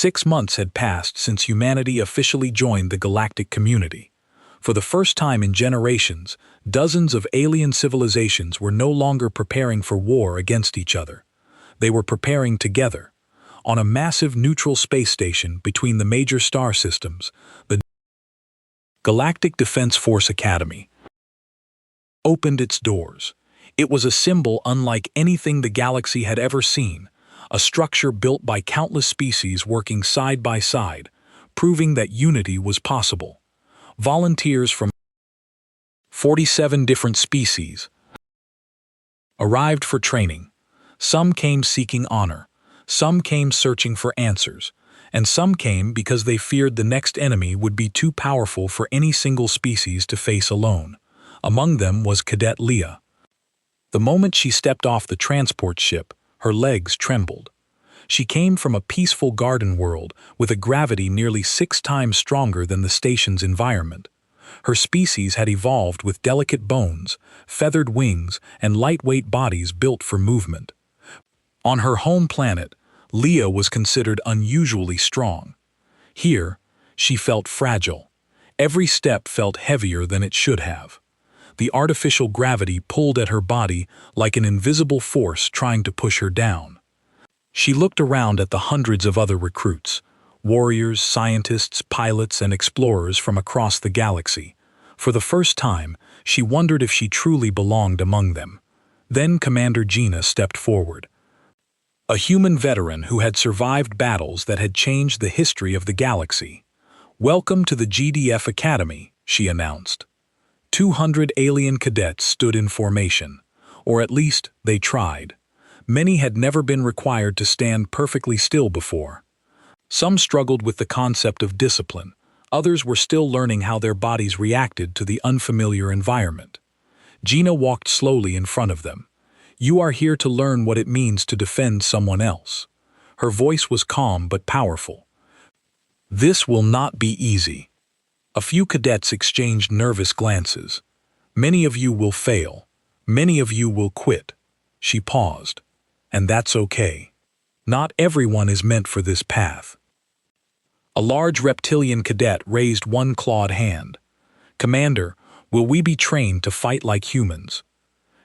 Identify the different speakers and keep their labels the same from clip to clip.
Speaker 1: 6 months had passed since humanity officially joined the galactic community. For the first time in generations, dozens of alien civilizations were no longer preparing for war against each other. They were preparing together. On a massive neutral space station between the major star systems, the Galactic Defense Force Academy opened its doors. It was a symbol unlike anything the galaxy had ever seen, a structure built by countless species working side by side, proving that unity was possible. Volunteers from 47 different species arrived for training. Some came seeking honor, some came searching for answers, and some came because they feared the next enemy would be too powerful for any single species to face alone. Among them was Cadet Leah. The moment she stepped off the transport ship, her legs trembled. She came from a peaceful garden world with a gravity nearly 6 times stronger than the station's environment. Her species had evolved with delicate bones, feathered wings, and lightweight bodies built for movement. On her home planet, Leah was considered unusually strong. Here, she felt fragile. Every step felt heavier than it should have. The artificial gravity pulled at her body like an invisible force trying to push her down. She looked around at the hundreds of other recruits, warriors, scientists, pilots, and explorers from across the galaxy. For the first time, she wondered if she truly belonged among them. Then Commander Gina stepped forward. A human veteran who had survived battles that had changed the history of the galaxy. "Welcome to the GDF Academy," she announced. 200 alien cadets stood in formation, or at least they tried. Many had never been required to stand perfectly still before. Some struggled with the concept of discipline, others were still learning how their bodies reacted to the unfamiliar environment. Gina walked slowly in front of them. "You are here to learn what it means to defend someone else." Her voice was calm but powerful. "This will not be easy." A few cadets exchanged nervous glances. "Many of you will fail. Many of you will quit." She paused. "And that's okay. Not everyone is meant for this path." A large reptilian cadet raised one clawed hand. "Commander, will we be trained to fight like humans?"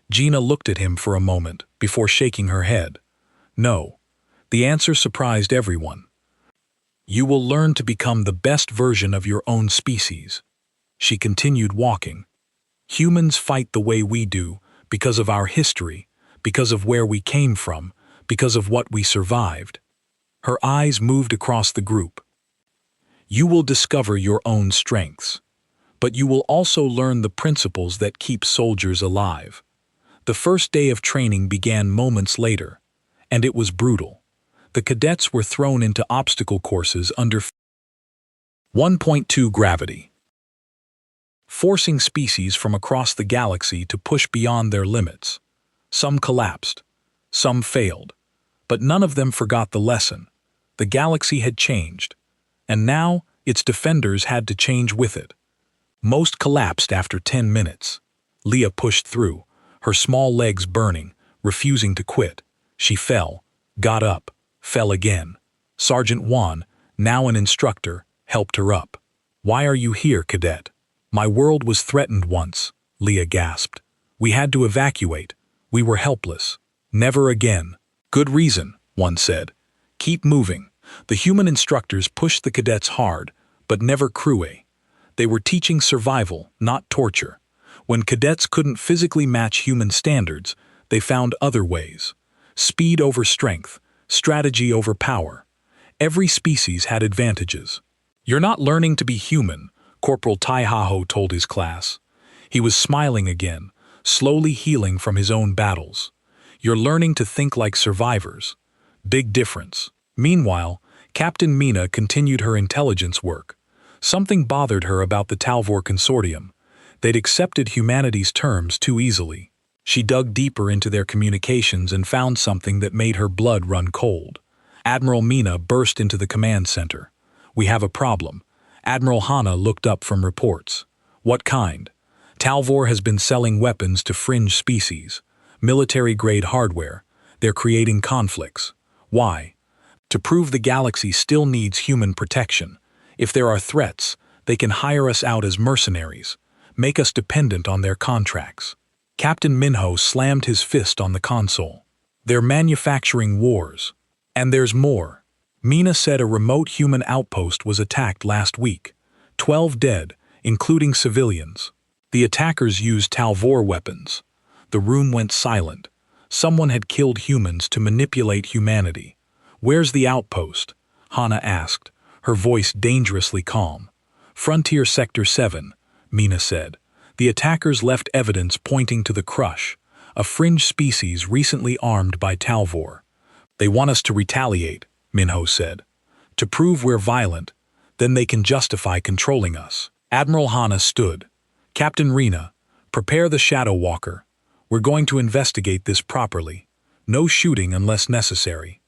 Speaker 1: Gina looked at him for a moment before shaking her head. "No." The answer surprised everyone. "You will learn to become the best version of your own species." She continued walking. "Humans fight the way we do because of our history, because of where we came from, because of what we survived." Her eyes moved across the group. "You will discover your own strengths, but you will also learn the principles that keep soldiers alive." The first day of training began moments later, and it was brutal. The cadets were thrown into obstacle courses under 1.2 gravity, forcing species from across the galaxy to push beyond their limits. Some collapsed, some failed, but none of them forgot the lesson. The galaxy had changed, and now its defenders had to change with it. Most collapsed after 10 minutes. Leah pushed through, her small legs burning, refusing to quit. She fell, got up, fell again. Sergeant Juan, now an instructor, helped her up. "Why are you here, cadet?" "My world was threatened once," Leah gasped. "We had to evacuate. We were helpless. Never again." "Good reason," one said. "Keep moving." The human instructors pushed the cadets hard, but never cruel. They were teaching survival, not torture. When cadets couldn't physically match human standards, they found other ways. Speed over strength, strategy over power. Every species had advantages. "You're not learning to be human," Corporal Taihaho told his class. He was smiling again, slowly healing from his own battles. "You're learning to think like survivors." Big difference. Meanwhile, Captain Mina continued her intelligence work. Something bothered her about the Talvor Consortium. They'd accepted humanity's terms too easily. She dug deeper into their communications and found something that made her blood run cold. Admiral Mina burst into the command center. "We have a problem." Admiral Hana looked up from reports. "What kind?" "Talvor has been selling weapons to fringe species. Military-grade hardware. They're creating conflicts." "Why?" To prove the galaxy still needs human protection. If there are threats, they can hire us out as mercenaries, make us dependent on their contracts. Captain Minho slammed his fist on the console. They're manufacturing wars. And there's more. Mina said a remote human outpost was attacked last week. 12 dead, including civilians. The attackers used Talvor weapons. The room went silent. Someone had killed humans to manipulate humanity. Where's the outpost? Hana asked, her voice dangerously calm. Frontier Sector 7, Mina said. The attackers left evidence pointing to the Crush, a fringe species recently armed by Talvor. They want us to retaliate, Minho said. To prove we're violent, then they can justify controlling us. Admiral Hana stood. Captain Rena, prepare the Shadow Walker. We're going to investigate this properly. No shooting unless necessary.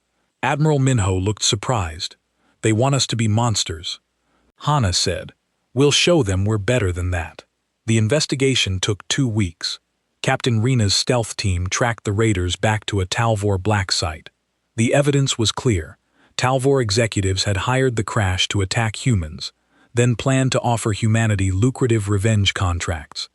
Speaker 1: Admiral Minho looked surprised. They want us to be monsters. Hana said, we'll show them we're better than that. The investigation took 2 weeks. Captain Rena's stealth team tracked the raiders back to a Talvor black site. The evidence was clear. Talvor executives had hired the Crash to attack humans, then planned to offer humanity lucrative revenge contracts.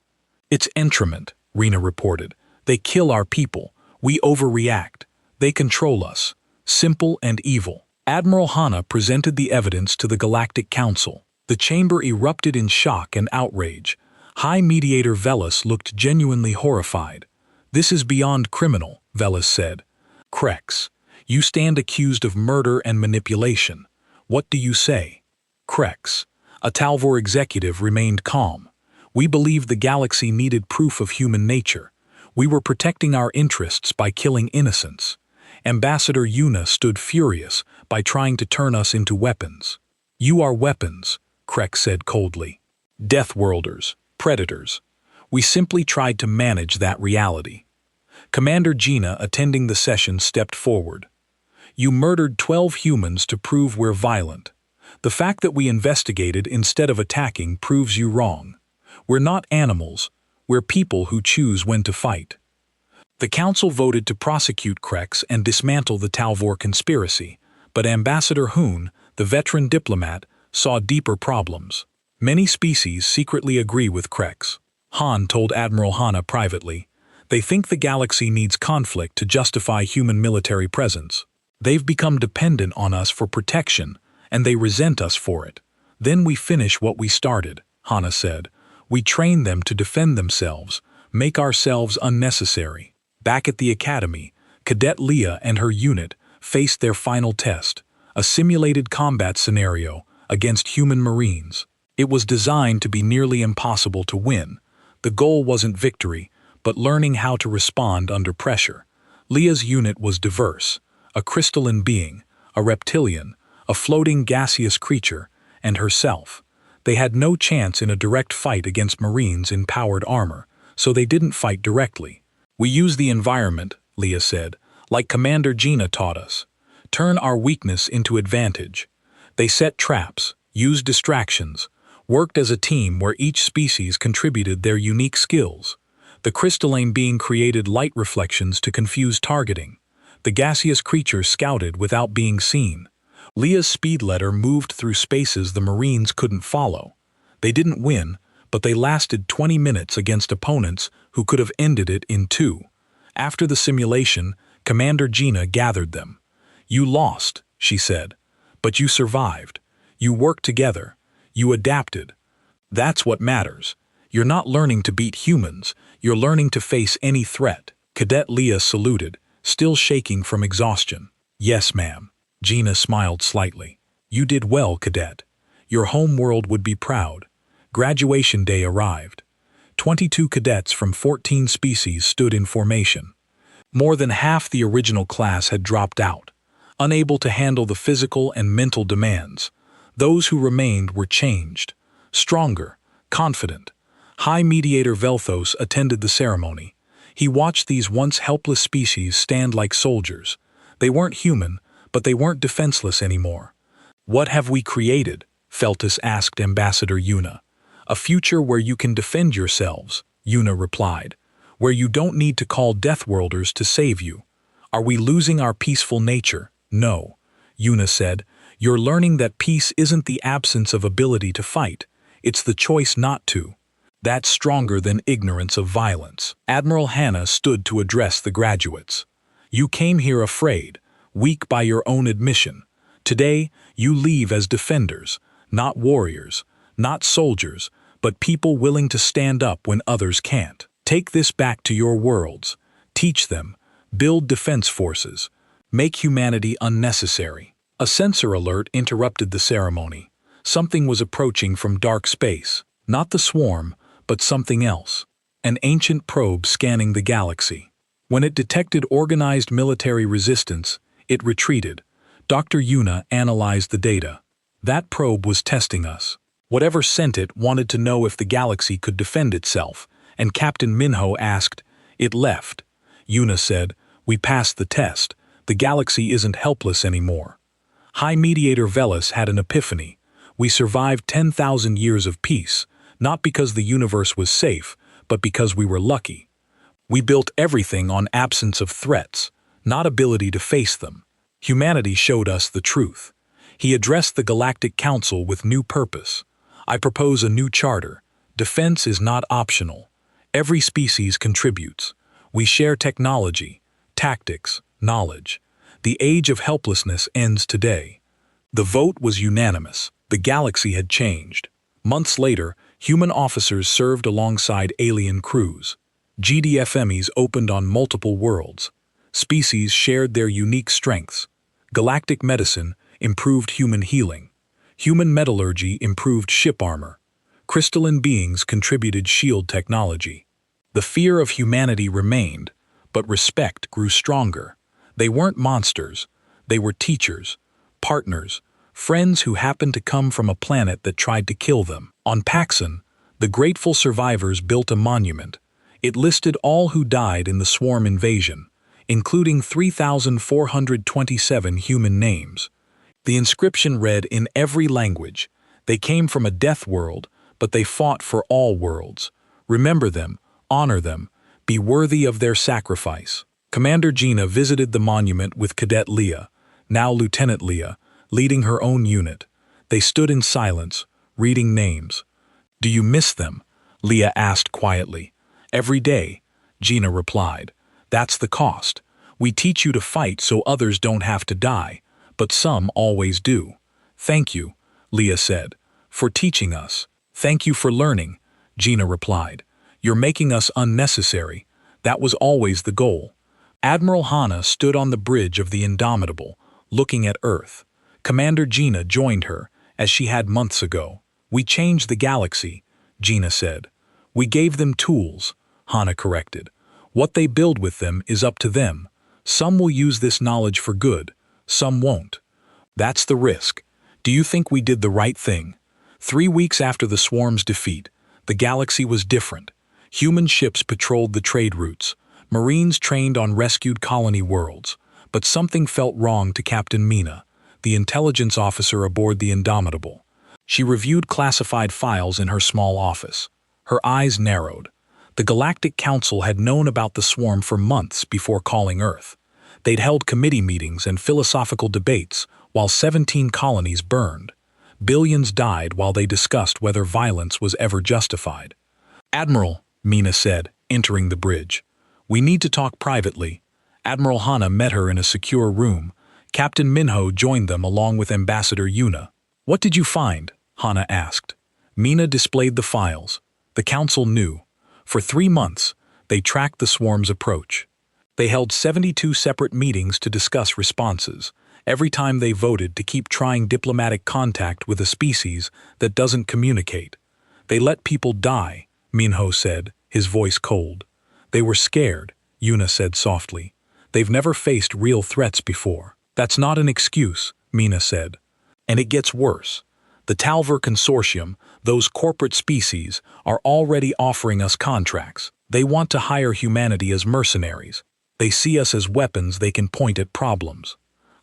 Speaker 1: It's entrapment, Rena reported. They kill our people. We overreact. They control us. Simple and evil. Admiral Hana presented the evidence to the Galactic Council. The chamber erupted in shock and outrage. High Mediator Velas looked genuinely horrified. This is beyond criminal, Velas said. Krex, you stand accused of murder and manipulation. What do you say? Krex, a Talvor executive, remained calm. We believed the galaxy needed proof of human nature. We were protecting our interests by killing innocents. Ambassador Yuna stood furious by trying to turn us into weapons. You are weapons, Krex said coldly. Deathworlders, predators. We simply tried to manage that reality. Commander Gina, attending the session, stepped forward. You murdered 12 humans to prove we're violent. The fact that we investigated instead of attacking proves you wrong. We're not animals. We're people who choose when to fight. The council voted to prosecute Krex and dismantle the Talvor conspiracy, but Ambassador Hoon, the veteran diplomat, saw deeper problems. Many species secretly agree with Krex. Han told Admiral Hana privately, they think the galaxy needs conflict to justify human military presence. They've become dependent on us for protection, and they resent us for it. Then we finish what we started, Hana said. We train them to defend themselves, make ourselves unnecessary. Back at the academy, Cadet Leah and her unit faced their final test, a simulated combat scenario against human Marines. It was designed to be nearly impossible to win. The goal wasn't victory, but learning how to respond under pressure. Leah's unit was diverse, a crystalline being, a reptilian, a floating gaseous creature, and herself. They had no chance in a direct fight against Marines in powered armor, so they didn't fight directly. We use the environment, Leah said, like Commander Gina taught us. Turn our weakness into advantage. They set traps, used distractions, worked as a team where each species contributed their unique skills. The crystalline being created light reflections to confuse targeting. The gaseous creature scouted without being seen. Leah's speed letter moved through spaces the Marines couldn't follow. They didn't win, but they lasted 20 minutes against opponents who could have ended it in 2. After the simulation, Commander Gina gathered them. You lost, she said, but you survived. You worked together. You adapted. That's what matters. You're not learning to beat humans. You're learning to face any threat. Cadet Leah saluted, still shaking from exhaustion. Yes, ma'am. Gina smiled slightly. You did well, Cadet. Your home world would be proud. Graduation day arrived. 22 cadets from 14 species stood in formation. More than half the original class had dropped out, unable to handle the physical and mental demands. Those who remained were changed, stronger, confident. High Mediator Velthos attended the ceremony. He watched these once helpless species stand like soldiers. They weren't human, but they weren't defenseless anymore. What have we created? Feltus asked Ambassador Yuna. A future where you can defend yourselves, Yuna replied. Where you don't need to call Deathworlders to save you. Are we losing our peaceful nature? No. Yuna said. You're learning that peace isn't the absence of ability to fight. It's the choice not to. That's stronger than ignorance of violence. Admiral Hannah stood to address the graduates. You came here afraid, weak by your own admission. Today, you leave as defenders, not warriors, not soldiers, but people willing to stand up when others can't. Take this back to your worlds. Teach them. Build defense forces. Make humanity unnecessary. A sensor alert interrupted the ceremony. Something was approaching from dark space. Not the swarm, but something else. An ancient probe scanning the galaxy. When it detected organized military resistance, it retreated. Dr. Yuna analyzed the data. That probe was testing us. Whatever sent it wanted to know if the galaxy could defend itself, and Captain Minho asked. It left. Yuna said, we passed the test. The galaxy isn't helpless anymore. High Mediator Velis had an epiphany. We survived 10,000 years of peace, not because the universe was safe, but because we were lucky. We built everything on absence of threats, not ability to face them. Humanity showed us the truth. He addressed the Galactic Council with new purpose. I propose a new charter. Defense is not optional. Every species contributes. We share technology, tactics, knowledge. The age of helplessness ends today. The vote was unanimous. The galaxy had changed. Months later, human officers served alongside alien crews. GDFMEs opened on multiple worlds. Species shared their unique strengths. Galactic medicine improved human healing. Human metallurgy improved ship armor. Crystalline beings contributed shield technology. The fear of humanity remained, but respect grew stronger. They weren't monsters. They were teachers, partners, friends who happened to come from a planet that tried to kill them. On Paxson, the grateful survivors built a monument. It listed all who died in the swarm invasion, including 3,427 human names. The inscription read in every language, they came from a death world, but they fought for all worlds. Remember them, honor them, be worthy of their sacrifice. Commander Gina visited the monument with Cadet Leah, now Lieutenant Leah, leading her own unit. They stood in silence, reading names. Do you miss them? Leah asked quietly. Every day, Gina replied. That's the cost. We teach you to fight so others don't have to die, but some always do. Thank you, Leah said, for teaching us. Thank you for learning, Gina replied. You're making us unnecessary. That was always the goal. Admiral Hannah stood on the bridge of the Indomitable, looking at Earth. Commander Gina joined her, as she had months ago. We changed the galaxy, Gina said. We gave them tools, Hannah corrected. What they build with them is up to them. Some will use this knowledge for good, some won't. That's the risk. Do you think we did the right thing? 3 weeks after the swarm's defeat, the galaxy was different. Human ships patrolled the trade routes. Marines trained on rescued colony worlds. But something felt wrong to Captain Mina, the intelligence officer aboard the Indomitable. She reviewed classified files in her small office. Her eyes narrowed. The Galactic Council had known about the swarm for months before calling Earth. They'd held committee meetings and philosophical debates while 17 colonies burned. Billions died while they discussed whether violence was ever justified. Admiral, Mina said, entering the bridge. We need to talk privately. Admiral Hannah met her in a secure room. Captain Minho joined them along with Ambassador Yuna. What did you find? Hannah asked. Mina displayed the files. The council knew. For 3 months, they tracked the swarm's approach. They held 72 separate meetings to discuss responses, every time they voted to keep trying diplomatic contact with a species that doesn't communicate. They let people die, Minho said, his voice cold. They were scared, Yuna said softly. They've never faced real threats before. That's not an excuse, Mina said. And it gets worse. The Talver Consortium, those corporate species, are already offering us contracts. They want to hire humanity as mercenaries. They see us as weapons they can point at problems.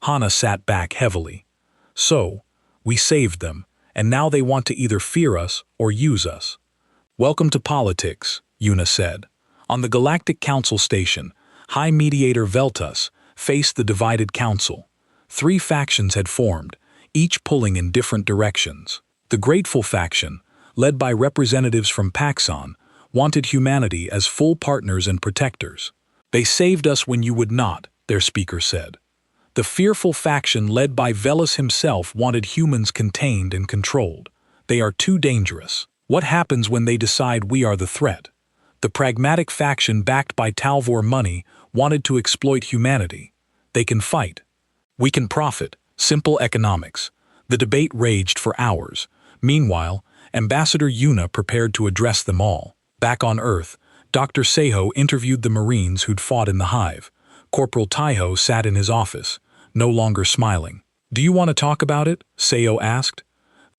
Speaker 1: Hannah sat back heavily. So, we saved them, and now they want to either fear us or use us. Welcome to politics, Yuna said. On the Galactic Council station, High Mediator Veltus faced the divided council. Three factions had formed, each pulling in different directions. The Grateful faction, led by representatives from Paxson, wanted humanity as full partners and protectors. "They saved us when you would not," their speaker said. The Fearful faction, led by Velas himself, wanted humans contained and controlled. "They are too dangerous. What happens when they decide we are the threat?" The Pragmatic faction, backed by Talvor money, wanted to exploit humanity. "They can fight. We can profit. Simple economics." The debate raged for hours. Meanwhile, Ambassador Yuna prepared to address them all. Back on Earth, Dr. Seho interviewed the Marines who'd fought in the hive. Corporal Taiho sat in his office, no longer smiling. "Do you want to talk about it?" Seho asked.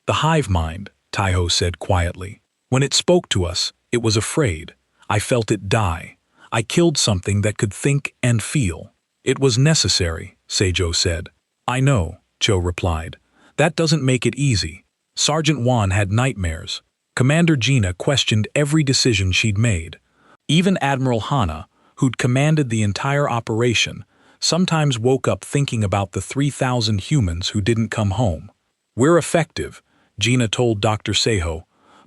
Speaker 1: "The hive mind," Taiho said quietly. "When it spoke to us, it was afraid. I felt it die. I killed something that could think and feel." "It was necessary," Seijo said. "I know," Cho replied. "That doesn't make it easy." Sergeant Wan had nightmares. Commander Gina questioned every decision she'd made. Even Admiral Hana, who'd commanded the entire operation, sometimes woke up thinking about the 3,000 humans who didn't come home. "We're effective," Gina told Dr. Seho,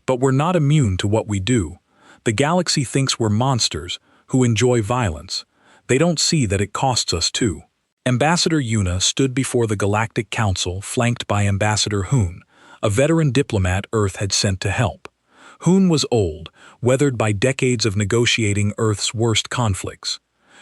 Speaker 1: "but we're not immune to what we do. The galaxy thinks we're monsters who enjoy violence. They don't see that it costs us too." Ambassador Yuna stood before the Galactic Council, flanked by Ambassador Hoon, a veteran diplomat Earth had sent to help. Hoon was old, weathered by decades of negotiating Earth's worst conflicts.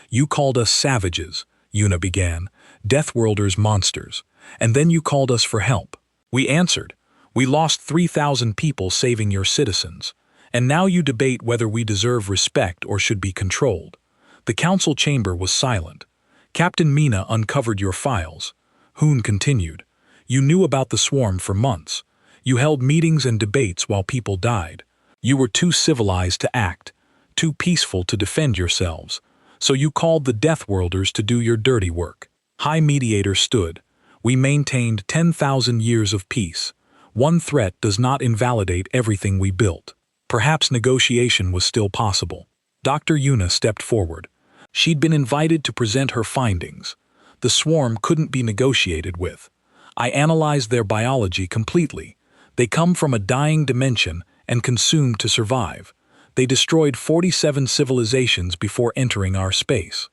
Speaker 1: "You called us savages," Yuna began, "Deathworlders monsters, and then you called us for help. We answered. We lost 3,000 people saving your citizens, and now you debate whether we deserve respect or should be controlled." The council chamber was silent. "Captain Mina uncovered your files," Hoon continued. "You knew about the swarm for months. You held meetings and debates while people died. You were too civilized to act, too peaceful to defend yourselves, so you called the Deathworlders to do your dirty work. High Mediator stood. We maintained 10,000 years of peace. One threat does not invalidate everything we built. Perhaps negotiation was still possible." Dr. Yuna stepped forward. She'd been invited to present her findings. "The swarm couldn't be negotiated with. I analyzed their biology completely. They come from a dying dimension and consumed to survive. They destroyed 47 civilizations before entering our space.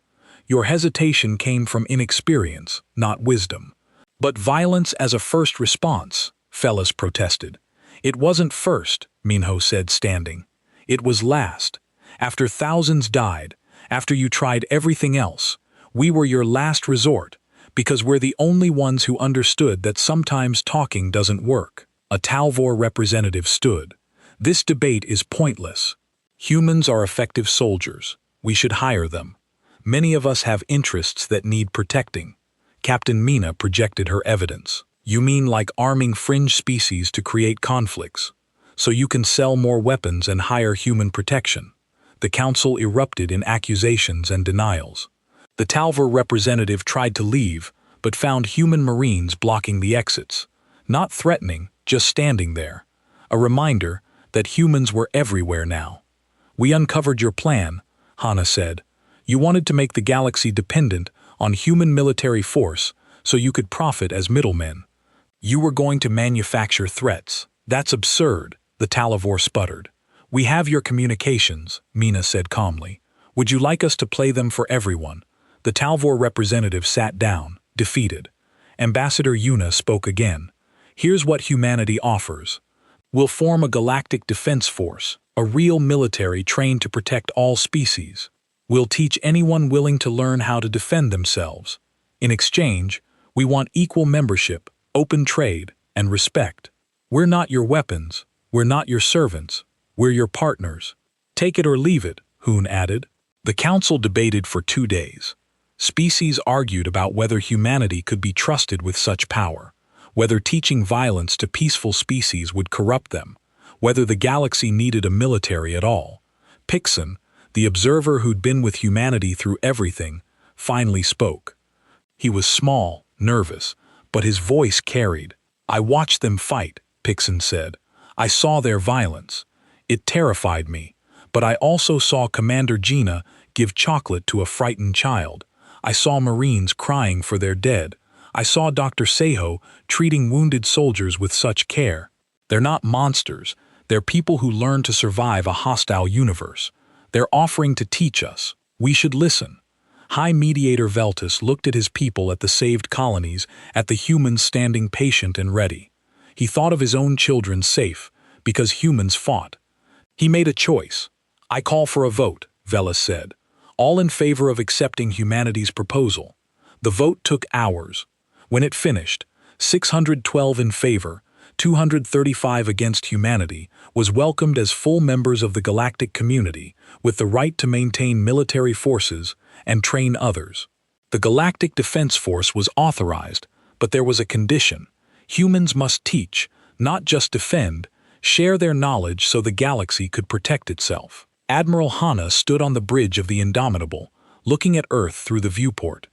Speaker 1: Your hesitation came from inexperience, not wisdom." "But violence as a first response," Fellas protested. "It wasn't first," Minho said, standing. "It was last. After thousands died, after you tried everything else, we were your last resort, because we're the only ones who understood that sometimes talking doesn't work." A Talvor representative stood. "This debate is pointless. Humans are effective soldiers. We should hire them. Many of us have interests that need protecting." Captain Mina projected her evidence. "You mean like arming fringe species to create conflicts, so you can sell more weapons and hire human protection?" The council erupted in accusations and denials. The Talvor representative tried to leave, but found human Marines blocking the exits. Not threatening, just standing there. A reminder that humans were everywhere now. "We uncovered your plan," Hana said. "You wanted to make the galaxy dependent on human military force so you could profit as middlemen. You were going to manufacture threats. That's absurd," the Talvor sputtered. "We have your communications," Mina said calmly. "Would you like us to play them for everyone?" The Talvor representative sat down, defeated. Ambassador Yuna spoke again. "Here's what humanity offers. We'll form a galactic defense force, a real military trained to protect all species. We'll teach anyone willing to learn how to defend themselves. In exchange, we want equal membership, open trade, and respect. We're not your weapons, we're not your servants, we're your partners. Take it or leave it," Hoon added. The council debated for 2 days. Species argued about whether humanity could be trusted with such power, whether teaching violence to peaceful species would corrupt them, whether the galaxy needed a military at all. Pixon, the observer who'd been with humanity through everything, finally spoke. He was small, nervous, but his voice carried. "I watched them fight," Pixon said. "I saw their violence. It terrified me, but I also saw Commander Gina give chocolate to a frightened child. I saw Marines crying for their dead. I saw Dr. Seho treating wounded soldiers with such care. They're not monsters. They're people who learn to survive a hostile universe. They're offering to teach us. We should listen." High Mediator Veltus looked at his people at the saved colonies, at the humans standing patient and ready. He thought of his own children safe, because humans fought. He made a choice. "I call for a vote," Velus said. "All in favor of accepting humanity's proposal." The vote took hours. When it finished, 612 in favor, 235 against humanity, was welcomed as full members of the galactic community, with the right to maintain military forces and train others. The Galactic Defense Force was authorized, but there was a condition. Humans must teach, not just defend, share their knowledge so the galaxy could protect itself. Admiral Hana stood on the bridge of the Indomitable, looking at Earth through the viewport.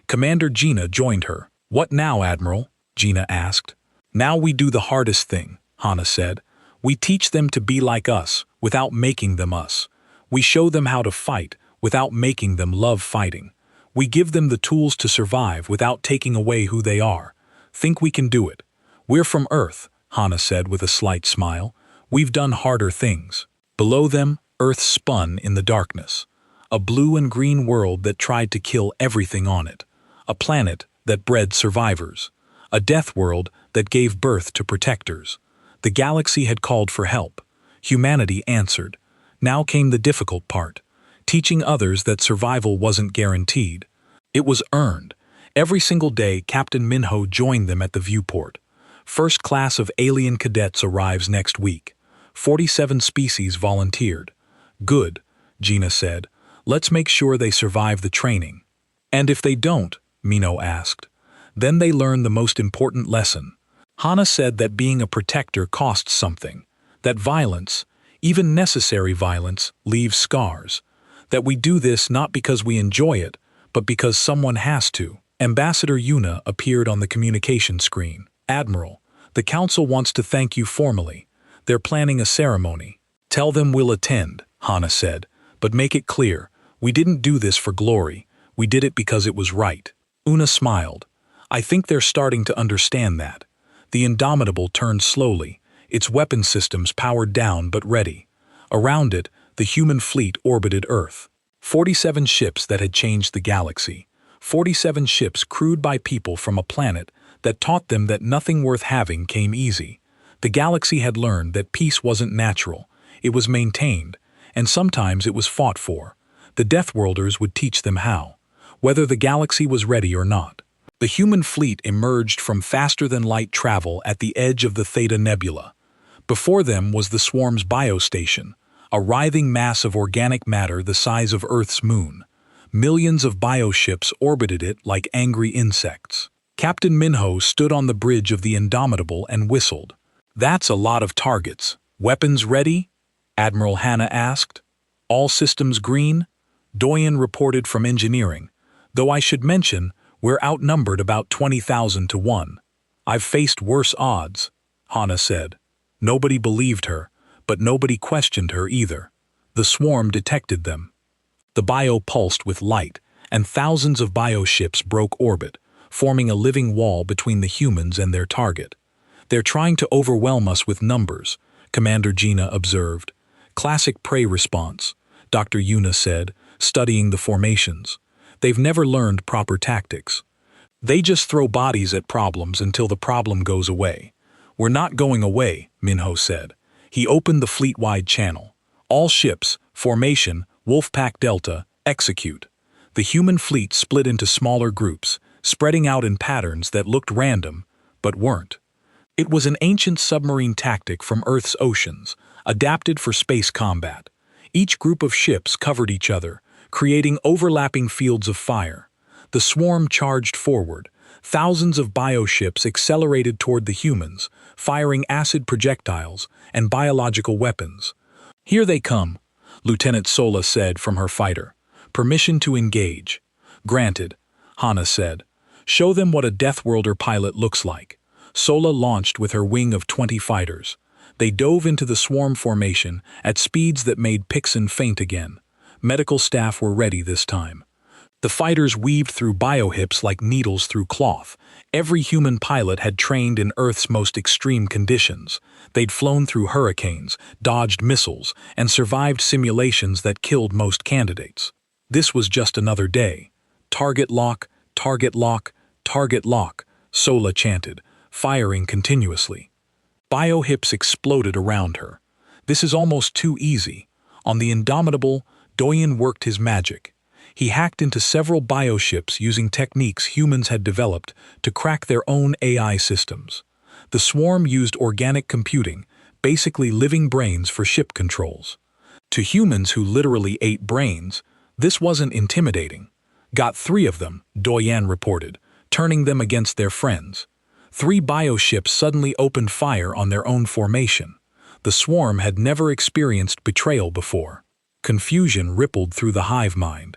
Speaker 1: Commander Gina joined her. "What now, Admiral?" Gina asked. "Now we do the hardest thing," Hana said. "We teach them to be like us, without making them us. We show them how to fight, without making them love fighting. We give them the tools to survive without taking away who they are. Think we can do it. We're from Earth," Hana said with a slight smile. "We've done harder things." Below them, Earth spun in the darkness. A blue and green world that tried to kill everything on it. A planet that bred survivors. A death world that gave birth to protectors. The galaxy had called for help. Humanity answered. Now came the difficult part. Teaching others that survival wasn't guaranteed. It was earned. Every single day, Captain Minho joined them at the viewport. First class of alien cadets arrives next week. 47 species volunteered. "Good," Gina said. "Let's make sure they survive the training." "And if they don't?" Minho asked. "Then they learn the most important lesson." Hana said that being a protector costs something. That violence, even necessary violence, leaves scars. That we do this not because we enjoy it, but because someone has to. Ambassador Yuna appeared on the communication screen. "Admiral, the Council wants to thank you formally. They're planning a ceremony." "Tell them we'll attend," Hana said, "but make it clear, we didn't do this for glory. We did it because it was right." Una smiled. "I think they're starting to understand that." The Indomitable turned slowly, its weapon systems powered down but ready. Around it, the human fleet orbited Earth. 47 ships that had changed the galaxy. 47 ships crewed by people from a planet that taught them that nothing worth having came easy. The galaxy had learned that peace wasn't natural, it was maintained, and sometimes it was fought for. The Deathworlders would teach them how, whether the galaxy was ready or not. The human fleet emerged from faster-than-light travel at the edge of the Theta Nebula. Before them was the swarm's biostation, a writhing mass of organic matter the size of Earth's moon. Millions of bioships orbited it like angry insects. Captain Minho stood on the bridge of the Indomitable and whistled. "That's a lot of targets. Weapons ready?" Admiral Hana asked. "All systems green?" Doyen reported from engineering. "Though I should mention, we're outnumbered about 20,000 to 1. "I've faced worse odds," Hana said. Nobody believed her, but nobody questioned her either. The swarm detected them. The bio pulsed with light, and thousands of bioships broke orbit, forming a living wall between the humans and their target. "They're trying to overwhelm us with numbers," Commander Gina observed. "Classic prey response," Dr. Yuna said, studying the formations. "They've never learned proper tactics. They just throw bodies at problems until the problem goes away." "We're not going away," Minho said. He opened the fleet-wide channel. "All ships, formation, Wolfpack Delta, execute." The human fleet split into smaller groups, spreading out in patterns that looked random, but weren't. It was an ancient submarine tactic from Earth's oceans, adapted for space combat. Each group of ships covered each other, creating overlapping fields of fire. The swarm charged forward. Thousands of bioships accelerated toward the humans, firing acid projectiles and biological weapons. "Here they come," Lieutenant Sola said from her fighter. "Permission to engage." "Granted," Hana said. "Show them what a Deathworlder pilot looks like." Sola launched with her wing of 20 fighters. They dove into the swarm formation at speeds that made Pixon faint again. Medical staff were ready this time. The fighters weaved through biohips like needles through cloth. Every human pilot had trained in Earth's most extreme conditions. They'd flown through hurricanes, dodged missiles, and survived simulations that killed most candidates. This was just another day. Target lock, target lock, target lock, Sola chanted, firing continuously. Biohips exploded around her. This is almost too easy. On the Indomitable, Doyen worked his magic. He hacked into several bioships using techniques humans had developed to crack their own AI systems. The swarm used organic computing, basically living brains for ship controls. To humans who literally ate brains, this wasn't intimidating. Got 3 of them, Doyen reported, turning them against their friends. 3 bioships suddenly opened fire on their own formation. The swarm had never experienced betrayal before. Confusion rippled through the hive mind.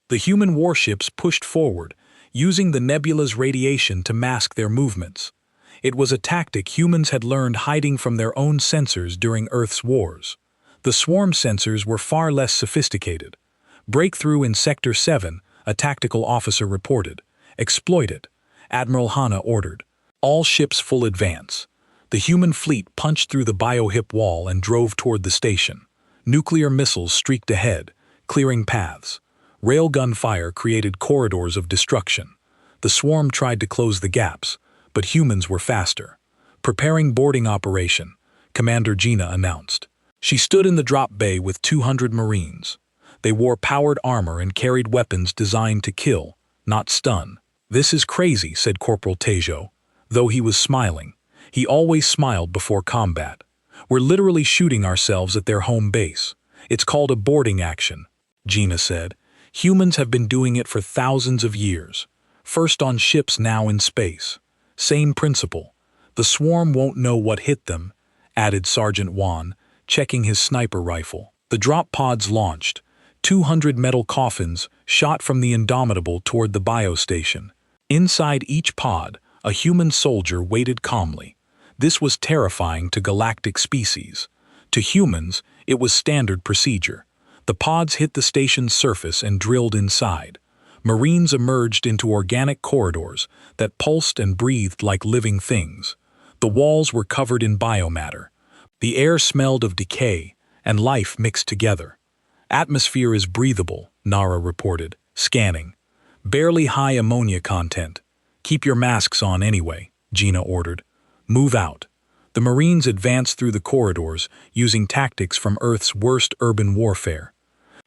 Speaker 1: The human warships pushed forward, using the nebula's radiation to mask their movements. It was a tactic humans had learned hiding from their own sensors during Earth's wars. The swarm sensors were far less sophisticated. Breakthrough in Sector 7, a tactical officer reported. Exploit it, Admiral Hanna ordered. All ships full advance. The human fleet punched through the biohip wall and drove toward the station. Nuclear missiles streaked ahead, clearing paths. Railgun fire created corridors of destruction. The swarm tried to close the gaps, but humans were faster. Preparing boarding operation, Commander Gina announced. She stood in the drop bay with 200 Marines. They wore powered armor and carried weapons designed to kill, not stun. "This is crazy," said Corporal Tejo. Though he was smiling, he always smiled before combat. "We're literally shooting ourselves at their home base. It's called a boarding action," Gina said. "Humans have been doing it for thousands of years. First on ships, now in space. Same principle. The swarm won't know what hit them," added Sergeant Juan, checking his sniper rifle. The drop pods launched. 200 metal coffins shot from the Indomitable toward the biostation. Inside each pod, a human soldier waited calmly. This was terrifying to galactic species. To humans, it was standard procedure. The pods hit the station's surface and drilled inside. Marines emerged into organic corridors that pulsed and breathed like living things. The walls were covered in biomatter. The air smelled of decay, and life mixed together. "Atmosphere is breathable," Nara reported, scanning. "Barely high ammonia content. Keep your masks on anyway," Gina ordered. "Move out." The Marines advanced through the corridors using tactics from Earth's worst urban warfare.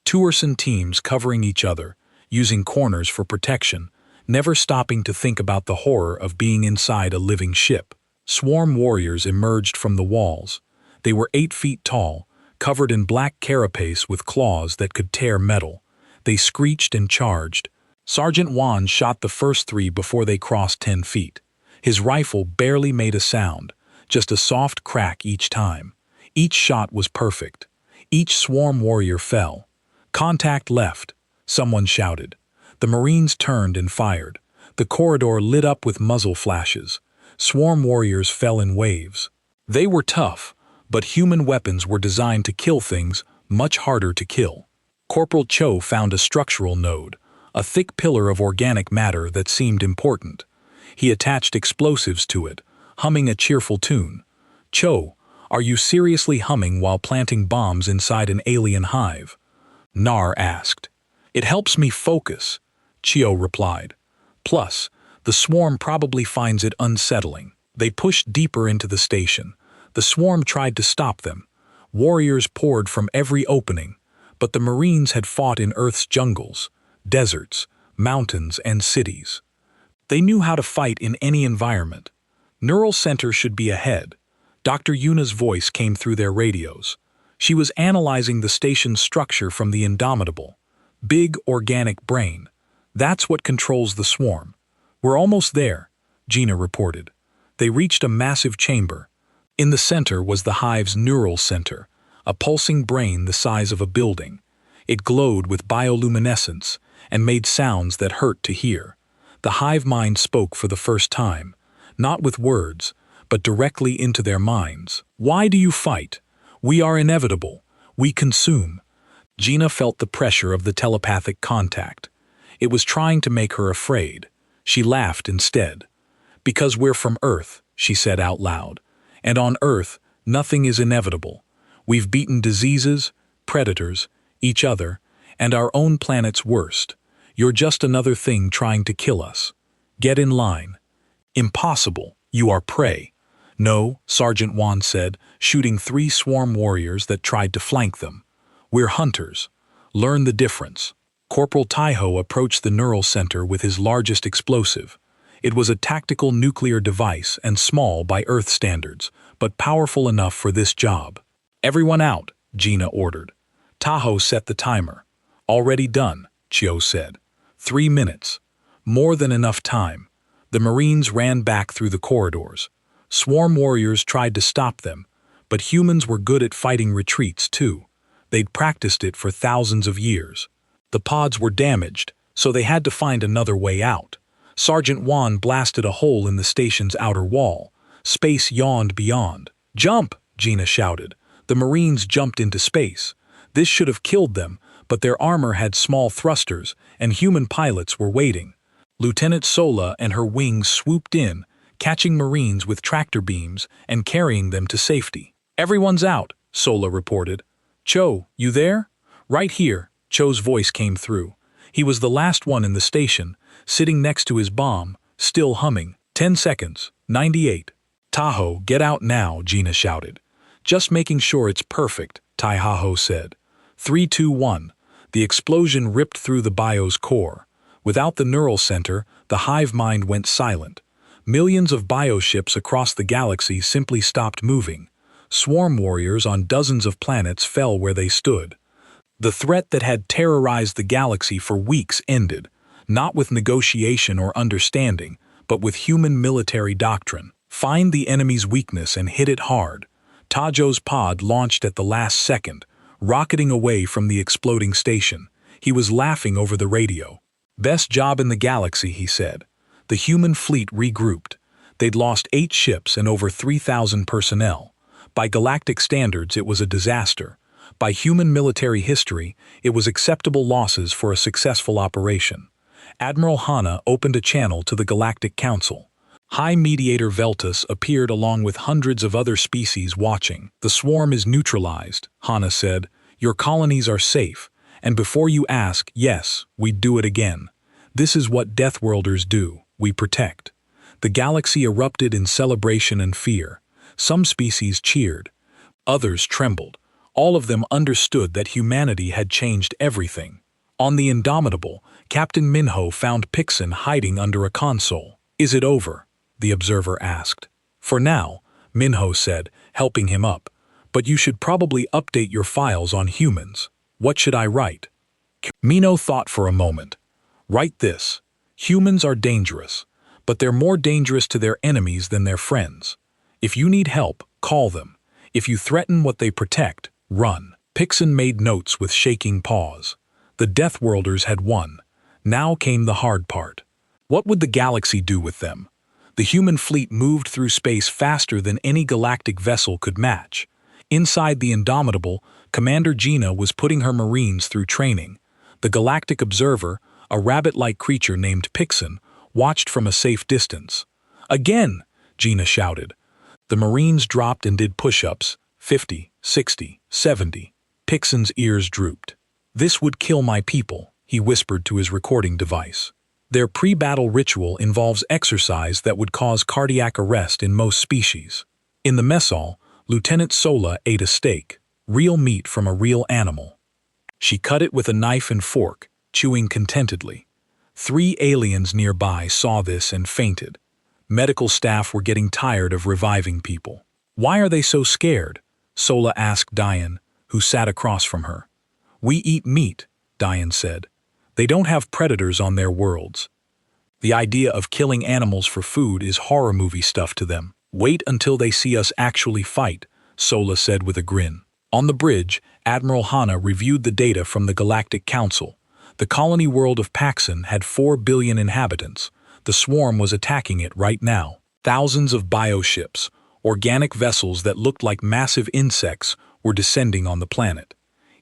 Speaker 1: Two-person teams covering each other, using corners for protection, never stopping to think about the horror of being inside a living ship. Swarm warriors emerged from the walls. They were 8 feet tall, covered in black carapace with claws that could tear metal. They screeched and charged. Sergeant Juan shot the first 3 before they crossed 10 feet. His rifle barely made a sound, just a soft crack each time. Each shot was perfect. Each swarm warrior fell. "Contact left," someone shouted. The Marines turned and fired. The corridor lit up with muzzle flashes. Swarm warriors fell in waves. They were tough, but human weapons were designed to kill things much harder to kill. Corporal Cho found a structural node, a thick pillar of organic matter that seemed important. He attached explosives to it, humming a cheerful tune. "Cho, are you seriously humming while planting bombs inside an alien hive?" Nar asked. "It helps me focus," Chio replied. "Plus, the swarm probably finds it unsettling." They pushed deeper into the station. The swarm tried to stop them. Warriors poured from every opening, but the Marines had fought in Earth's jungles, deserts, mountains, and cities. They knew how to fight in any environment. "Neural Center should be ahead." Dr. Yuna's voice came through their radios. She was analyzing the station's structure from the Indomitable. Big organic brain. That's what controls the swarm. "We're almost there," Gina reported. They reached a massive chamber. In the center was the hive's neural center, a pulsing brain the size of a building. It glowed with bioluminescence and made sounds that hurt to hear. The hive mind spoke for the first time, not with words, but directly into their minds. "Why do you fight? We are inevitable. We consume." Gina felt the pressure of the telepathic contact. It was trying to make her afraid. She laughed instead. "Because we're from Earth," she said out loud. "And on Earth, nothing is inevitable. We've beaten diseases, predators, each other, and our own planet's worst. You're just another thing trying to kill us. Get in line." "Impossible. You are prey." "No," Sergeant Juan said, shooting 3 swarm warriors that tried to flank them. "We're hunters. Learn the difference." Corporal Taiho approached the neural center with his largest explosive. It was a tactical nuclear device and small by Earth standards, but powerful enough for this job. "Everyone out," Gina ordered. Tahoe set the timer. "Already done," Chio said. 3 minutes. More than enough time. The Marines ran back through the corridors. Swarm warriors tried to stop them, but humans were good at fighting retreats too. They'd practiced it for thousands of years. The pods were damaged, so they had to find another way out. Sergeant Juan blasted a hole in the station's outer wall. Space yawned beyond. "Jump!" Gina shouted. The Marines jumped into space. This should have killed them, but their armor had small thrusters, and human pilots were waiting. Lieutenant Sola and her wings swooped in, catching Marines with tractor beams and carrying them to safety. "Everyone's out," Sola reported. "Cho, you there?" "Right here," Cho's voice came through. He was the last one in the station, sitting next to his bomb, still humming. 10 seconds, 98. "Tahoe, get out now," Gina shouted. "Just making sure it's perfect," Taihaho said. 3, 2, 1. The explosion ripped through the bio's core. Without the neural center, the hive mind went silent. Millions of bioships across the galaxy simply stopped moving. Swarm warriors on dozens of planets fell where they stood. The threat that had terrorized the galaxy for weeks ended, not with negotiation or understanding, but with human military doctrine. Find the enemy's weakness and hit it hard. Tajo's pod launched at the last second, rocketing away from the exploding station. He was laughing over the radio. "Best job in the galaxy," he said. The human fleet regrouped. They'd lost 8 ships and over 3,000 personnel. By galactic standards, it was a disaster. By human military history, it was acceptable losses for a successful operation. Admiral Hana opened a channel to the Galactic Council. High Mediator Veltus appeared along with hundreds of other species watching. "The swarm is neutralized," Hana said. "Your colonies are safe. And before you ask, yes, we'd do it again. This is what Deathworlders do. We protect." The galaxy erupted in celebration and fear. Some species cheered. Others trembled. All of them understood that humanity had changed everything. On the Indomitable, Captain Minho found Pixon hiding under a console. "Is it over?" the observer asked. "For now," Minho said, helping him up. "But you should probably update your files on humans. What should I write?" Minho thought for a moment. "Write this. Humans are dangerous, but they're more dangerous to their enemies than their friends. If you need help, call them. If you threaten what they protect, run." Pixon made notes with shaking paws. The Deathworlders had won. Now came the hard part. What would the galaxy do with them? The human fleet moved through space faster than any galactic vessel could match. Inside the Indomitable, Commander Gina was putting her Marines through training. The Galactic Observer, a rabbit-like creature named Pixon, watched from a safe distance. "Again!" Gina shouted. The Marines dropped and did push-ups. 50, 60, 70. Pixon's ears drooped. "This would kill my people," he whispered to his recording device. Their pre-battle ritual involves exercise that would cause cardiac arrest in most species. In the mess hall, Lieutenant Sola ate a steak, real meat from a real animal. She cut it with a knife and fork, chewing contentedly. 3 aliens nearby saw this and fainted. Medical staff were getting tired of reviving people. "Why are they so scared?" Sola asked Diane, who sat across from her. "We eat meat," Diane said. "They don't have predators on their worlds. The idea of killing animals for food is horror movie stuff to them. Wait until they see us actually fight," Sola said with a grin. On the bridge, Admiral Hana reviewed the data from the Galactic Council. The colony world of Paxson had 4 billion inhabitants. The swarm was attacking it right now. Thousands of bioships, organic vessels that looked like massive insects, were descending on the planet.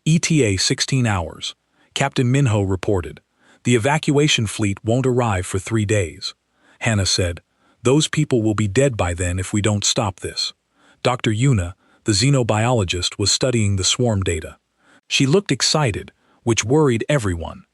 Speaker 1: ETA 16 hours. Captain Minho reported. The evacuation fleet won't arrive for 3 days. Hannah said, "Those people will be dead by then if we don't stop this." Dr. Yuna, the xenobiologist, was studying the swarm data. She looked excited, which worried everyone.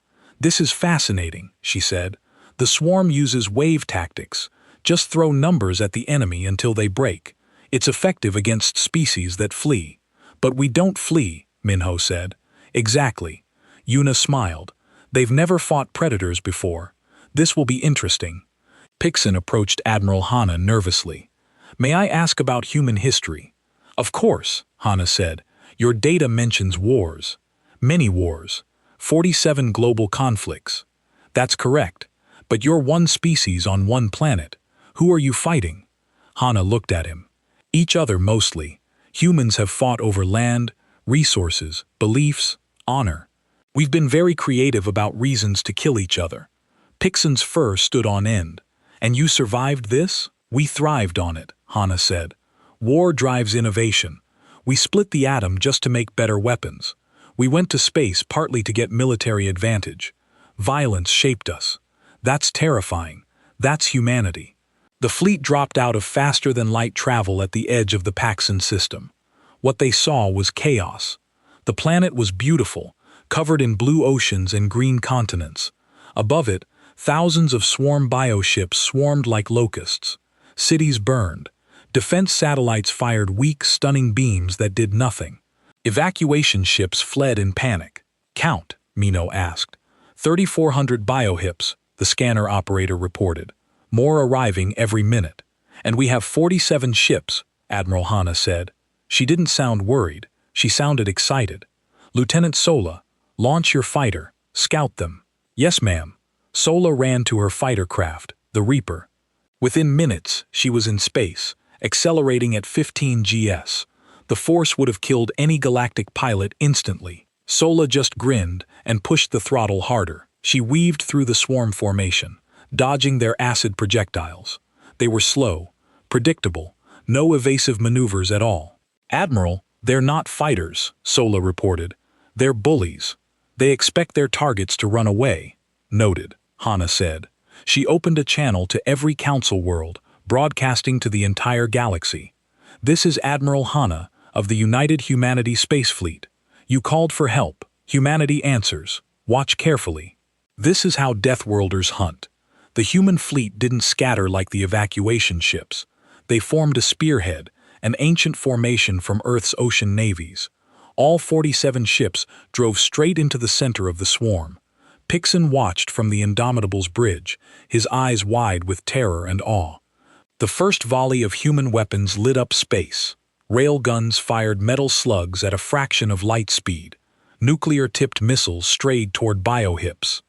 Speaker 1: "This is fascinating," she said. "The swarm uses wave tactics. Just throw numbers at the enemy until they break. It's effective against species that flee." "But we don't flee," Minho said. "Exactly." Yuna smiled. "They've never fought predators before. This will be interesting." Pixon approached Admiral Hana nervously. "May I ask about human history?" "Of course," Hana said. "Your data mentions wars. Many wars. 47 global conflicts." "That's correct. But you're one species on one planet. Who are you fighting?" Hana looked at him. "Each other mostly. Humans have fought over land, resources, beliefs, honor. We've been very creative about reasons to kill each other." Pixon's fur stood on end. "And you survived this?" "We thrived on it," Hana said. "War drives innovation. We split the atom just to make better weapons. We went to space partly to get military advantage. Violence shaped us. That's terrifying. That's humanity." The fleet dropped out of faster-than-light travel at the edge of the Paxson system. What they saw was chaos. The planet was beautiful, covered in blue oceans and green continents. Above it, thousands of swarm bioships swarmed like locusts. Cities burned. Defense satellites fired weak, stunning beams that did nothing. Evacuation ships fled in panic. "Count," Mino asked. 3,400 biohips, the scanner operator reported. "More arriving every minute. And we have 47 ships," Admiral Hana said. She didn't sound worried. She sounded excited. "Lieutenant Sola, launch your fighter. Scout them." "Yes, ma'am." Sola ran to her fighter craft, the Reaper. Within minutes, she was in space, accelerating at 15 GS. The force would have killed any galactic pilot instantly. Sola just grinned and pushed the throttle harder. She weaved through the swarm formation, dodging their acid projectiles. They were slow, predictable, no evasive maneuvers at all. "Admiral, they're not fighters," Sola reported. "They're bullies. They expect their targets to run away." "Noted," Hana said. She opened a channel to every council world, broadcasting to the entire galaxy. "This is Admiral Hana of the United Humanity Space Fleet. You called for help. Humanity answers. Watch carefully. This is how Deathworlders hunt." The human fleet didn't scatter like the evacuation ships. They formed a spearhead, an ancient formation from Earth's ocean navies. All 47 ships drove straight into the center of the swarm. Pixon watched from the Indomitable's bridge, his eyes wide with terror and awe. The first volley of human weapons lit up space. Railguns fired metal slugs at a fraction of light speed. Nuclear-tipped missiles strayed toward biohips.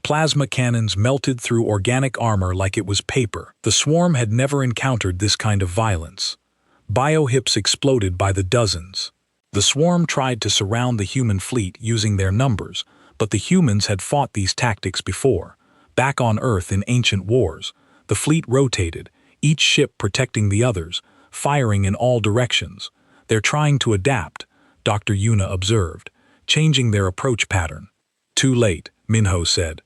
Speaker 1: Plasma cannons melted through organic armor like it was paper. The swarm had never encountered this kind of violence. Biohips exploded by the dozens. The swarm tried to surround the human fleet using their numbers, but the humans had fought these tactics before. Back on Earth in ancient wars, the fleet rotated, each ship protecting the others, firing in all directions. "They're trying to adapt," Dr. Yuna observed, changing their approach pattern. "Too late," Minho said.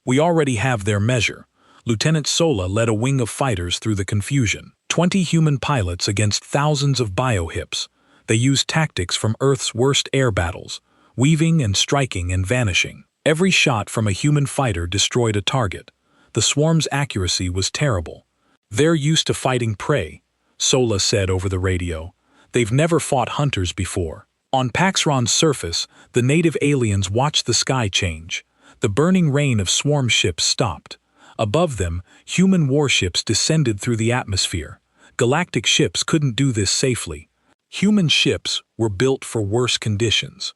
Speaker 1: "We already have their measure." Lieutenant Sola led a wing of fighters through the confusion. 20 human pilots against thousands of biohips. They used tactics from Earth's worst air battles, weaving and striking and vanishing. Every shot from a human fighter destroyed a target. The swarm's accuracy was terrible. "They're used to fighting prey," Sola said over the radio. "They've never fought hunters before." On Paxron's surface, the native aliens watched the sky change. The burning rain of swarm ships stopped. Above them, human warships descended through the atmosphere. Galactic ships couldn't do this safely. Human ships were built for worse conditions.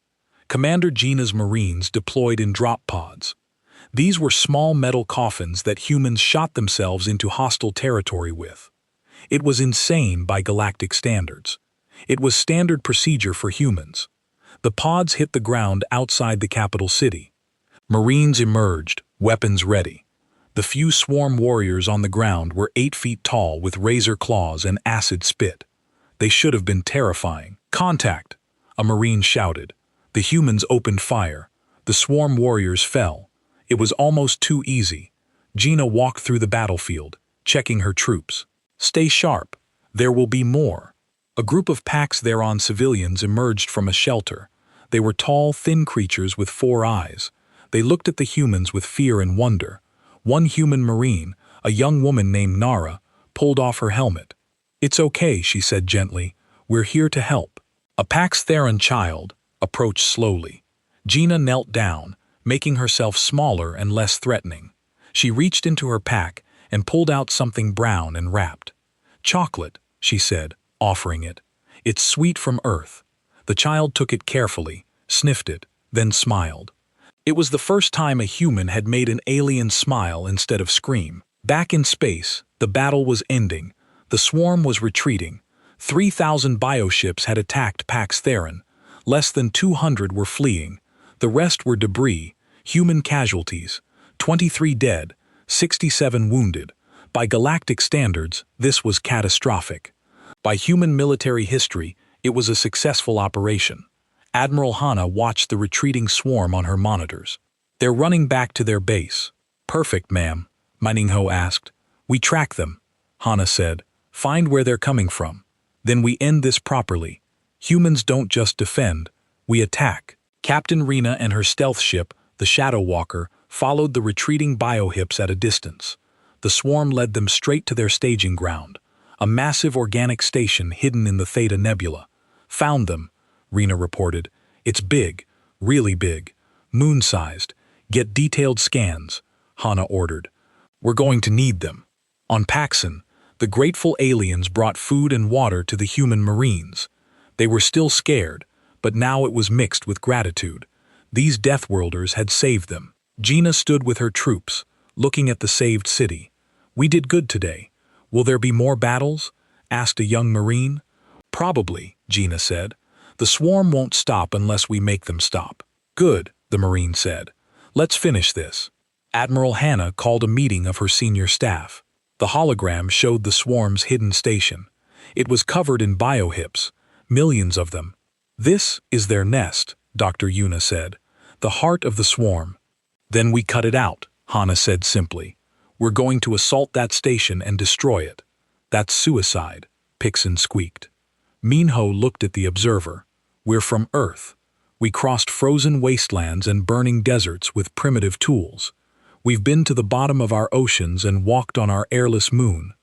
Speaker 1: Commander Gina's Marines deployed in drop pods. These were small metal coffins that humans shot themselves into hostile territory with. It was insane by galactic standards. It was standard procedure for humans. The pods hit the ground outside the capital city. Marines emerged, weapons ready. The few swarm warriors on the ground were 8 feet tall with razor claws and acid spit. They should have been terrifying. "Contact!" a Marine shouted. The humans opened fire. The swarm warriors fell. It was almost too easy. Gina walked through the battlefield, checking her troops. Stay sharp. There will be more. A group of Pax-Theron civilians emerged from a shelter. They were tall, thin creatures with 4 eyes. They looked at the humans with fear and wonder. One human Marine, a young woman named Nara, pulled off her helmet. "It's okay," she said gently. "We're here to help." A Pax-Theron child approached slowly. Gina knelt down, making herself smaller and less threatening. She reached into her pack and pulled out something brown and wrapped. "Chocolate," she said, offering it. "It's sweet from Earth." The child took it carefully, sniffed it, then smiled. It was the first time a human had made an alien smile instead of scream. Back in space, the battle was ending. The swarm was retreating. 3,000 bioships had attacked Pax-Theron. Less than 200 were fleeing. The rest were debris, human casualties. 23 dead, 67 wounded. By galactic standards, this was catastrophic. By human military history, it was a successful operation. Admiral Hana watched the retreating swarm on her monitors. "They're running back to their base." "Perfect, ma'am," Miningho asked. "We track them," Hana said. "Find where they're coming from. Then we end this properly. Humans don't just defend, we attack." Captain Rena and her stealth ship, the Shadow Walker, followed the retreating biohips at a distance. The swarm led them straight to their staging ground, a massive organic station hidden in the Theta Nebula. "Found them," Rena reported. "It's big, really big, moon-sized. Get detailed scans," Hana ordered. "We're going to need them." On Paxson, the grateful aliens brought food and water to the human Marines. They were still scared, but now it was mixed with gratitude. These Deathworlders had saved them. Gina stood with her troops, looking at the saved city. "We did good today. Will there be more battles?" asked a young Marine. "Probably," Gina said. "The swarm won't stop unless we make them stop." "Good," the Marine said. "Let's finish this." Admiral Hana called a meeting of her senior staff. The hologram showed the swarm's hidden station. It was covered in biohips, millions of them. "This is their nest," Dr. Yuna said. "The heart of the swarm." "Then we cut it out," Hana said simply. "We're going to assault that station and destroy it." "That's suicide," Pixon squeaked. Minho looked at the observer. "We're from Earth. We crossed frozen wastelands and burning deserts with primitive tools. We've been to the bottom of our oceans and walked on our airless moon.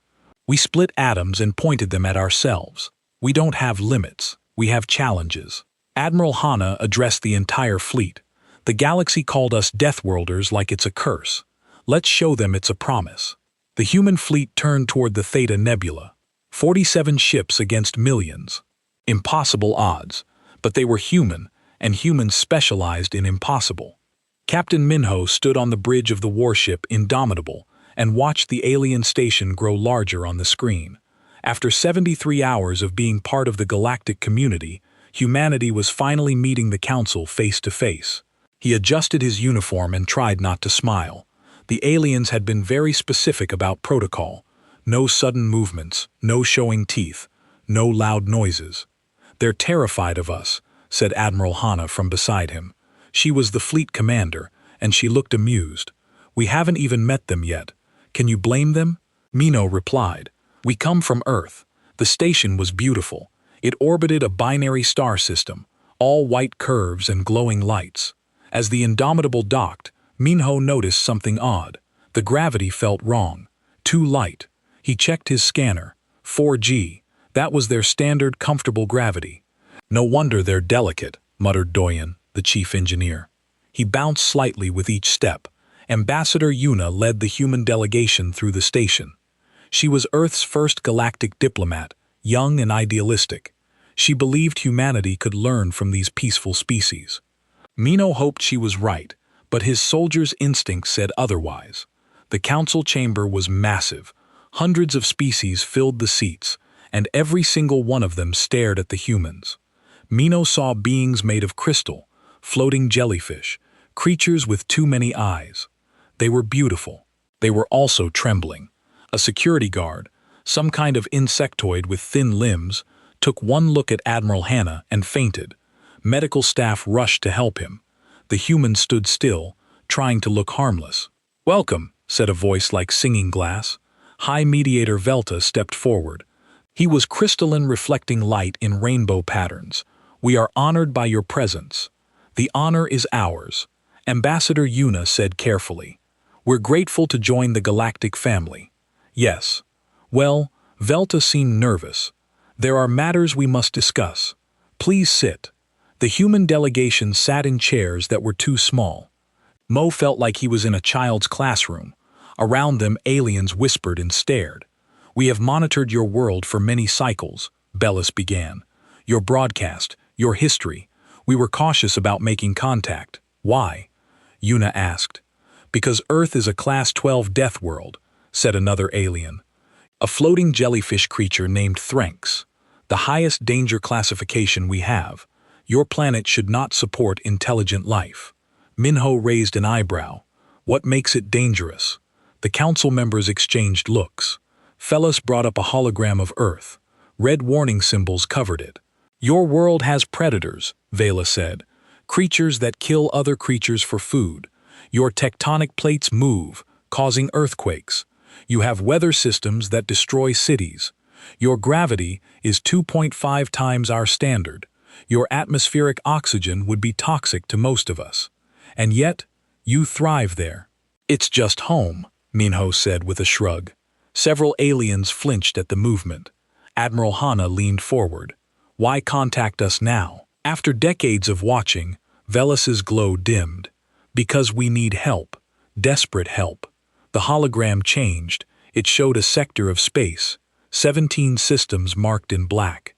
Speaker 1: We split atoms and pointed them at ourselves. We don't have limits. We have challenges." Admiral Hana addressed the entire fleet. "The galaxy called us Deathworlders like it's a curse. Let's show them it's a promise." The human fleet turned toward the Theta Nebula. 47 ships against millions. Impossible odds, but they were human, and humans specialized in impossible. Captain Minho stood on the bridge of the warship Indomitable and watched the alien station grow larger on the screen. After 73 hours of being part of the galactic community, humanity was finally meeting the Council face to face. He adjusted his uniform and tried not to smile. The aliens had been very specific about protocol. No sudden movements, no showing teeth, no loud noises. "They're terrified of us," said Admiral Hana from beside him. She was the fleet commander, and she looked amused. "We haven't even met them yet. Can you blame them?" Mino replied. "We come from Earth. The station was beautiful. It orbited a binary star system, all white curves and glowing lights. As the Indomitable docked, Minho noticed something odd. The gravity felt wrong. Too light. He checked his scanner. 4G. That was their standard comfortable gravity. "No wonder they're delicate," muttered Doyen, the chief engineer. He bounced slightly with each step. Ambassador Yuna led the human delegation through the station. She was Earth's first galactic diplomat, young and idealistic. She believed humanity could learn from these peaceful species. Mino hoped she was right, but his soldier's instinct said otherwise. The council chamber was massive. Hundreds of species filled the seats, and every single one of them stared at the humans. Mino saw beings made of crystal, floating jellyfish, creatures with too many eyes. They were beautiful. They were also trembling. A security guard, some kind of insectoid with thin limbs, took one look at Admiral Hana and fainted. Medical staff rushed to help him. The humans stood still, trying to look harmless. "Welcome," said a voice like singing glass. High Mediator Velta stepped forward. He was crystalline, reflecting light in rainbow patterns. "We are honored by your presence." "The honor is ours," Ambassador Yuna said carefully. "We're grateful to join the galactic family." "Yes." "Well," Velta seemed nervous. "There are matters we must discuss. Please sit." The human delegation sat in chairs that were too small. Mo felt like he was in a child's classroom. Around them, aliens whispered and stared. "We have monitored your world for many cycles," Bellis began. "Your broadcast, your history. We were cautious about making contact." "Why?" Yuna asked. "Because Earth is a Class 12 death world," said another alien. "A floating jellyfish creature named Threnx. The highest danger classification we have. Your planet should not support intelligent life." Minho raised an eyebrow. "What makes it dangerous?" The council members exchanged looks. Fellas brought up a hologram of Earth. Red warning symbols covered it. "Your world has predators," Vela said. "Creatures that kill other creatures for food. Your tectonic plates move, causing earthquakes. You have weather systems that destroy cities. Your gravity is 2.5 times our standard. Your atmospheric oxygen would be toxic to most of us. And yet, you thrive there." "It's just home," Minho said with a shrug. Several aliens flinched at the movement. Admiral Hana leaned forward. "Why contact us now?" After decades of watching, Velas's glow dimmed. "Because we need help. Desperate help." The hologram changed. It showed a sector of space. 17 systems marked in black.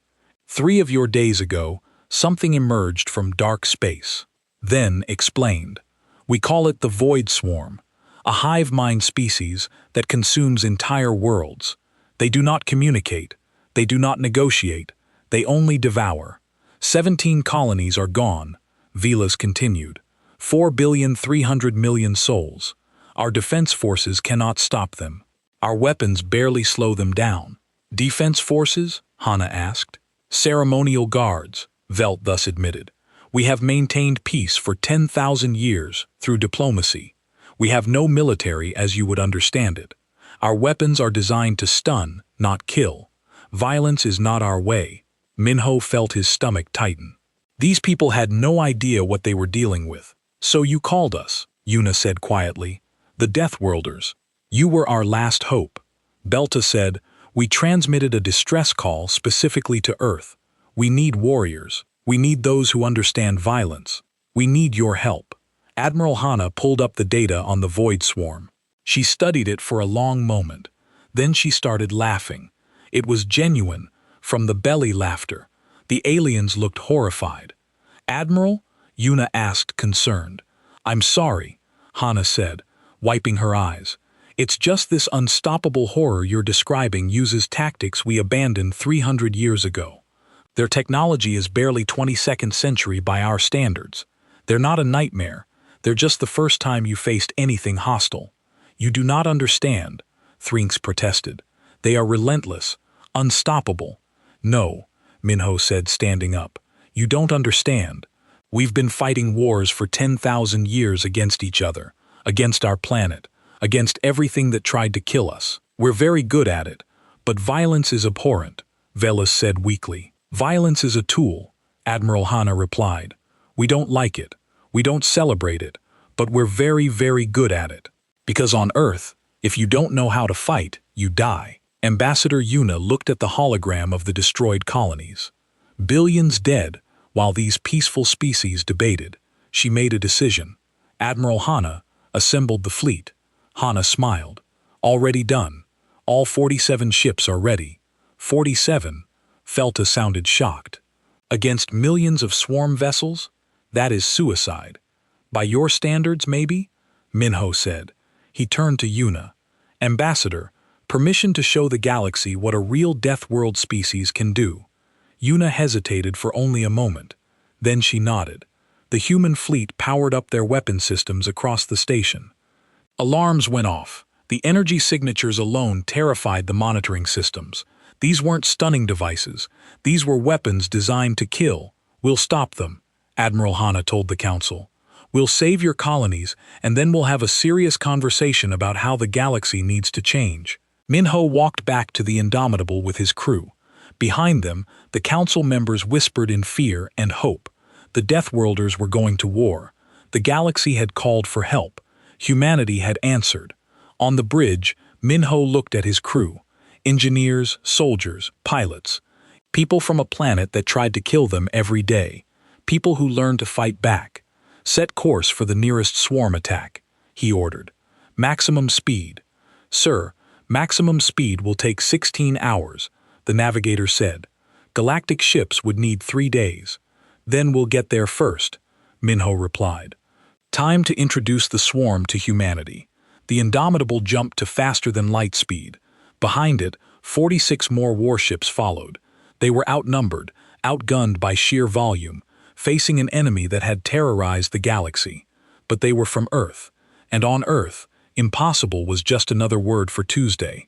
Speaker 1: 3 of your days ago, something emerged from dark space. Then explained. "We call it the Void Swarm. A hive mind species that consumes entire worlds. They do not communicate. They do not negotiate. They only devour. 17 colonies are gone," Velas continued. 4,300,000,000 souls. Our defense forces cannot stop them. Our weapons barely slow them down. "Defense forces?" Hana asked. "Ceremonial guards," Velt thus admitted. "We have maintained peace for 10,000 years through diplomacy. We have no military as you would understand it. Our weapons are designed to stun, not kill. Violence is not our way." Minho felt his stomach tighten. These people had no idea what they were dealing with. "So you called us," Yuna said quietly. "The Deathworlders. You were our last hope." Belta said, "We transmitted a distress call specifically to Earth. We need warriors. We need those who understand violence. We need your help." Admiral Hana pulled up the data on the Void Swarm. She studied it for a long moment. Then she started laughing. It was genuine, from the belly laughter. The aliens looked horrified. "Admiral?" Yuna asked, concerned. "I'm sorry," Hana said, wiping her eyes. "It's just this unstoppable horror you're describing uses tactics we abandoned 300 years ago. Their technology is barely 22nd century by our standards. They're not a nightmare. They're just the first time you faced anything hostile. You do not understand," Thrinx protested. "They are relentless, unstoppable." "No," Minho said, standing up. "You don't understand. We've been fighting wars for 10,000 years against each other, against our planet, against everything that tried to kill us. We're very good at it, but violence is abhorrent," Velas said weakly. "Violence is a tool," Admiral Hana replied. "We don't like it. We don't celebrate it, but we're very, very good at it. Because on Earth, if you don't know how to fight, you die." Ambassador Yuna looked at the hologram of the destroyed colonies. Billions dead, while these peaceful species debated. She made a decision. Admiral Hana assembled the fleet. Hana smiled. "Already done. All 47 ships are ready." 47? Felta sounded shocked. "Against millions of swarm vessels? That is suicide." "By your standards, maybe?" Minho said. He turned to Yuna. "Ambassador, permission to show the galaxy what a real Death World species can do." Yuna hesitated for only a moment. Then she nodded. The human fleet powered up their weapon systems across the station. Alarms went off. The energy signatures alone terrified the monitoring systems. These weren't stunning devices. These were weapons designed to kill. "We'll stop them," Admiral Hana told the council. We'll save your colonies, and then we'll have a serious conversation about how the galaxy needs to change." Minho walked back to the Indomitable with his crew. Behind them, the council members whispered in fear and hope. The Deathworlders were going to war. The galaxy had called for help. Humanity had answered. On the bridge, Minho looked at his crew. Engineers, soldiers, pilots. People from a planet that tried to kill them every day. People who learned to fight back. "Set course for the nearest swarm attack," he ordered. "Maximum speed." "Sir, maximum speed will take 16 hours, the navigator said. "Galactic ships would need 3 days. Then we'll get there first," Minho replied. Time to introduce the swarm to humanity. The Indomitable jumped to faster than light speed. Behind it, 46 more warships followed. They were outnumbered, outgunned by sheer volume, facing an enemy that had terrorized the galaxy. But they were from Earth, and on Earth, impossible was just another word for Tuesday.